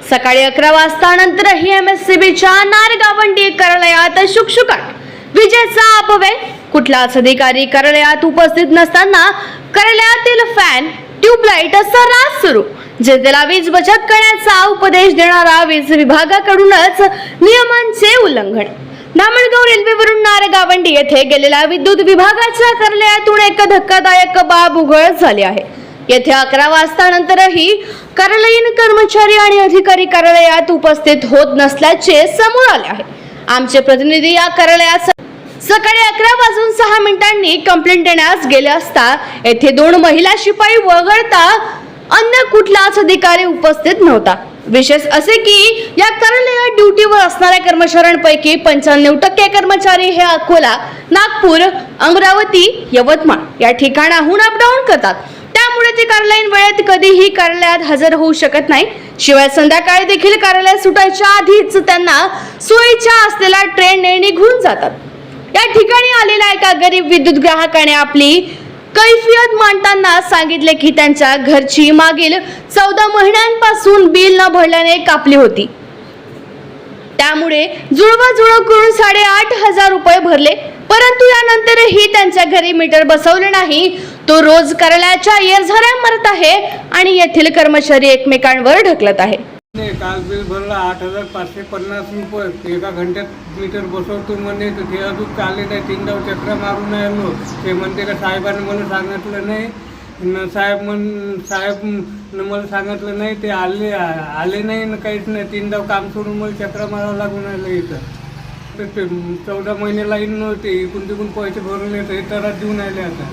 सकाळी 11 वाजता नंतरही MSCBच्या नारगावंडी कार्यालयात शुकशुकाट। विजेचा अपव्यय। कुठलाच अधिकारी कार्यालयात उपस्थित नसताना कार्यालयातील फॅन ट्यूबलाइट सर्रास सुरू। जनतेला वीज बचत करण्याचा उपदेश देणारा वीज विभागाकडूनच नियमांचे उल्लंघन। धामणगाव रेल्वेवरून नारगावंडी येथे गेलेल्या विद्युत विभागाच्या कार्यालयातून एक धक्कादायक बाब उघड झाली आहे। येथे 11 वाजता नंतरही कार्यालयीन कर्मचारी आणि अधिकारी कार्यालयात उपस्थित होत नसल्याचे समोर आले आहे। आमचे प्रतिनिधी या कार्यालयात सकाळी 11:06 कंप्लेंट देण्यास गेले असता येथे 2 महिला शिपाई वगळता अन्य कुठलाच अधिकारी उपस्थित नव्हता। विशेष असे की या कार्यालयात ड्युटीवर असणाऱ्या कर्मचाऱ्यांपैकी 95% कर्मचारी हे अकोला, नागपूर, अमरावती, यवतमाळ या ठिकाणाहून अपडाऊन करतात। त्यामुळे ते कार्यालयीन वेळेत कधीही कार्यालयात हजर होऊ शकत नाही। शिवाय संध्याकाळी देखील कार्यालय सुटायच्या आधीच त्यांना सोयीच्या असलेल्या ट्रेनने निघून जातात। या ठिकाणी आलेल्या एका गरीब विद्युत ग्राहकाने आपली कैफियत मांडताना सांगितले की त्यांच्या घरची मागील 14 महिन्यांपासून बिल न भरल्याने कापली होती। त्यामुळे जुळवाजुळव करून 8,500 रुपये भरले, परंतु यानंतरही त्यांच्या घरी मीटर बसवले नाही। तो रोज कार्यालयाच्या येरझाऱ्या मारत आहे आणि येथील कर्मचारी एकमेकांवर ढकलत आहे। काल बिल भरला 8,550 रुपये। एका घंट्यात मीटर बसवतो म्हणे, तर ते अजून आले नाही। 3 चक्र मारून आलो। ते म्हणते का साहेबांनी मला सांगितलं नाही, साहेब मला सांगितलं नाही, ते आले नाही ना काहीच नाही। 3 काम सोडून मला चक्र मारावं लागून आलं इथं। तर 14 महिने लाईन नव्हते, इकडून तिकडून पैसे भरून येतं, हे तर देऊन आले आता।